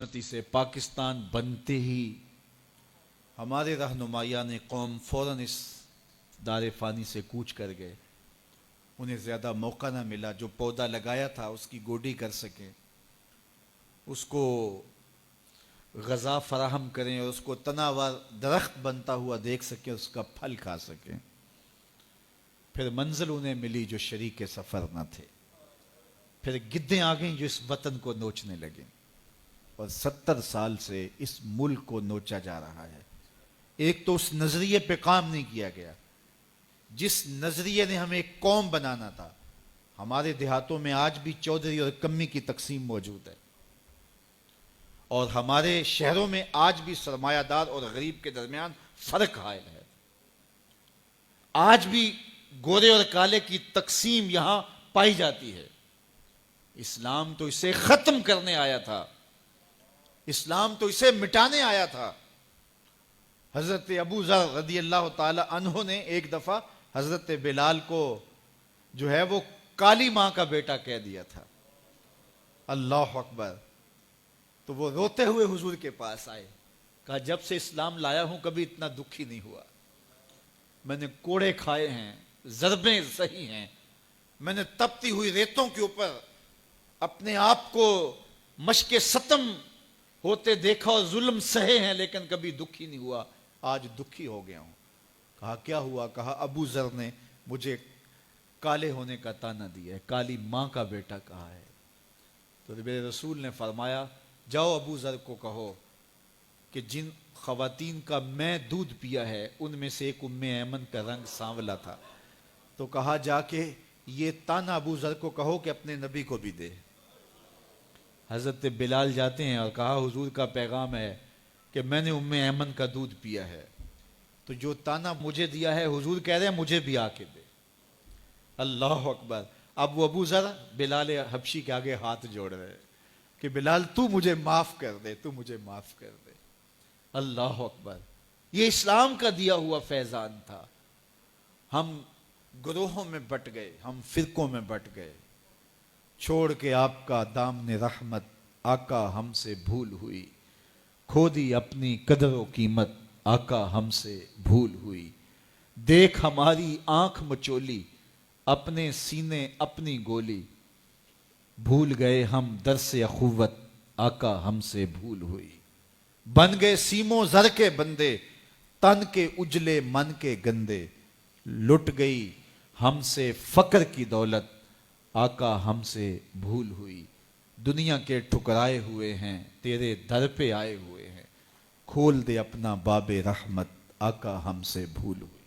سے پاکستان بنتے ہی ہمارے رہنمایان قوم فوراً اس دار فانی سے کوچ کر گئے. انہیں زیادہ موقع نہ ملا جو پودا لگایا تھا اس کی گوڈی کر سکیں, اس کو غذا فراہم کریں اور اس کو تناوار درخت بنتا ہوا دیکھ سکیں, اس کا پھل کھا سکیں. پھر منزل انہیں ملی جو شریک سفر نہ تھے. پھر گدیں آ گئیں جو اس وطن کو نوچنے لگیں, اور 70 سال سے اس ملک کو نوچا جا رہا ہے. ایک تو اس نظریے پہ کام نہیں کیا گیا جس نظریے نے ہمیں ایک قوم بنانا تھا. ہمارے دیہاتوں میں آج بھی چودھری اور کمی کی تقسیم موجود ہے, اور ہمارے شہروں میں آج بھی سرمایہ دار اور غریب کے درمیان فرق حائل ہے. آج بھی گورے اور کالے کی تقسیم یہاں پائی جاتی ہے. اسلام تو اسے ختم کرنے آیا تھا, اسلام تو اسے مٹانے آیا تھا. حضرت ابو ذر رضی اللہ تعالی عنہ نے ایک دفعہ حضرت بلال کو جو ہے وہ کالی ماں کا بیٹا کہہ دیا تھا. اللہ اکبر. تو وہ روتے ہوئے حضور کے پاس آئے, کہا جب سے اسلام لایا ہوں کبھی اتنا دکھی نہیں ہوا. میں نے کوڑے کھائے ہیں, ضربیں سہی ہیں, میں نے تپتی ہوئی ریتوں کے اوپر اپنے آپ کو مشق ستم ہوتے دیکھا اور ظلم سہے ہیں, لیکن کبھی دکھی نہیں ہوا. آج دکھی ہو گیا ہوں. کہا کیا ہوا؟ کہا ابو ذر نے مجھے کالے ہونے کا تانا دیا ہے, کالی ماں کا بیٹا کہا ہے. تو میرے رسول نے فرمایا جاؤ ابو ذر کو کہو کہ جن خواتین کا میں دودھ پیا ہے ان میں سے ایک ام ایمن کا رنگ سانولا تھا. تو کہا جا کے یہ تانا ابو ذر کو کہو کہ اپنے نبی کو بھی دے. حضرت بلال جاتے ہیں اور کہا حضور کا پیغام ہے کہ میں نے ام ایمن کا دودھ پیا ہے, تو جو تانا مجھے دیا ہے حضور کہہ رہے ہیں مجھے بھی آ کے دے. اللہ اکبر. اب وہ ابو ذر بلال حبشی کے آگے ہاتھ جوڑ رہے کہ بلال تو مجھے معاف کر دے, تو مجھے معاف کر دے. اللہ اکبر. یہ اسلام کا دیا ہوا فیضان تھا. ہم گروہوں میں بٹ گئے, ہم فرقوں میں بٹ گئے, چھوڑ کے آپ کا دامن رحمت آقا ہم سے بھول ہوئی. کھو دی اپنی قدر و قیمت آقا ہم سے بھول ہوئی. دیکھ ہماری آنکھ مچولی اپنے سینے اپنی گولی. بھول گئے ہم درس اخوت آقا ہم سے بھول ہوئی. بن گئے سیموں زر کے بندے تن کے اجلے من کے گندے. لٹ گئی ہم سے فقر کی دولت آقا ہم سے بھول ہوئی. دنیا کے ٹھکرائے ہوئے ہیں تیرے در پہ آئے ہوئے ہیں. کھول دے اپنا باب رحمت آقا ہم سے بھول ہوئی.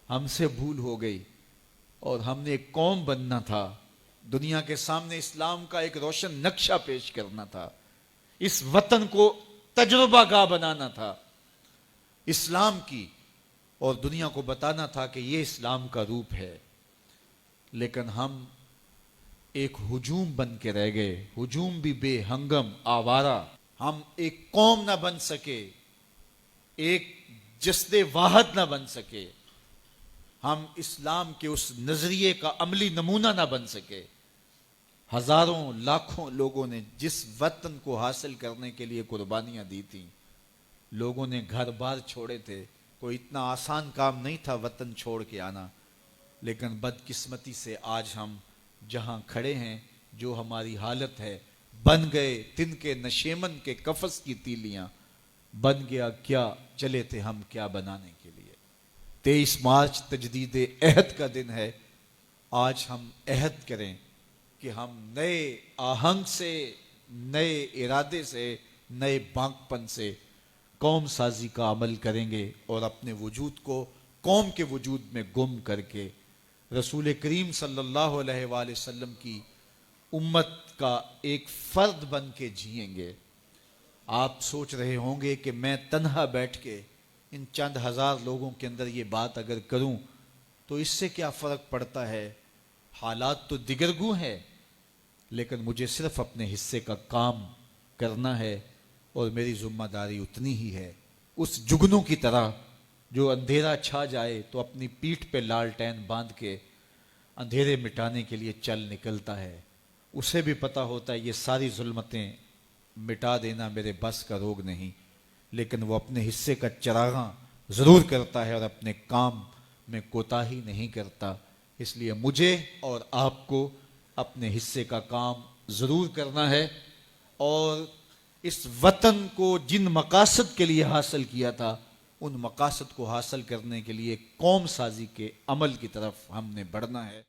ہم سے بھول ہو گئی اور ہم نے ایک قوم بننا تھا. دنیا کے سامنے اسلام کا ایک روشن نقشہ پیش کرنا تھا. اس وطن کو تجربہ گاہ بنانا تھا اسلام کی, اور دنیا کو بتانا تھا کہ یہ اسلام کا روپ ہے. لیکن ہم ایک ہجوم بن کے رہ گئے, ہجوم بھی بے ہنگم آوارہ. ہم ایک قوم نہ بن سکے, ایک جسد واحد نہ بن سکے, ہم اسلام کے اس نظریے کا عملی نمونہ نہ بن سکے. ہزاروں لاکھوں لوگوں نے جس وطن کو حاصل کرنے کے لیے قربانیاں دی تھیں, لوگوں نے گھر بار چھوڑے تھے. کوئی اتنا آسان کام نہیں تھا وطن چھوڑ کے آنا, لیکن بدقسمتی سے آج ہم جہاں کھڑے ہیں جو ہماری حالت ہے, بن گئے تن کے نشیمن کے کفس کی تیلیاں. بن گیا کیا چلے تھے ہم کیا بنانے کے لیے. 23 مارچ تجدید عہد کا دن ہے. آج ہم عہد کریں کہ ہم نئے آہنگ سے, نئے ارادے سے, نئے بانک پن سے قوم سازی کا عمل کریں گے, اور اپنے وجود کو قوم کے وجود میں گم کر کے رسول کریم صلی اللہ علیہ وآلہ وسلم کی امت کا ایک فرد بن کے جئیں گے. آپ سوچ رہے ہوں گے کہ میں تنہا بیٹھ کے ان چند ہزار لوگوں کے اندر یہ بات اگر کروں تو اس سے کیا فرق پڑتا ہے, حالات تو دیگرگوں ہیں, لیکن مجھے صرف اپنے حصے کا کام کرنا ہے, اور میری ذمہ داری اتنی ہی ہے. اس جگنوں کی طرح جو اندھیرا چھا جائے تو اپنی پیٹھ پہ لالٹین باندھ کے اندھیرے مٹانے کے لیے چل نکلتا ہے, اسے بھی پتہ ہوتا ہے یہ ساری ظلمتیں مٹا دینا میرے بس کا روگ نہیں، لیکن وہ اپنے حصے کا چراغاں ضرور کرتا ہے اور اپنے کام میں کوتاہی نہیں کرتا۔ اس لیے مجھے اور آپ کو اپنے حصے کا کام ضرور کرنا ہے، اور اس وطن کو جن مقاصد کے لیے حاصل کیا تھا ان مقاصد کو حاصل کرنے کے لیے قوم سازی کے عمل کی طرف ہم نے بڑھنا ہے۔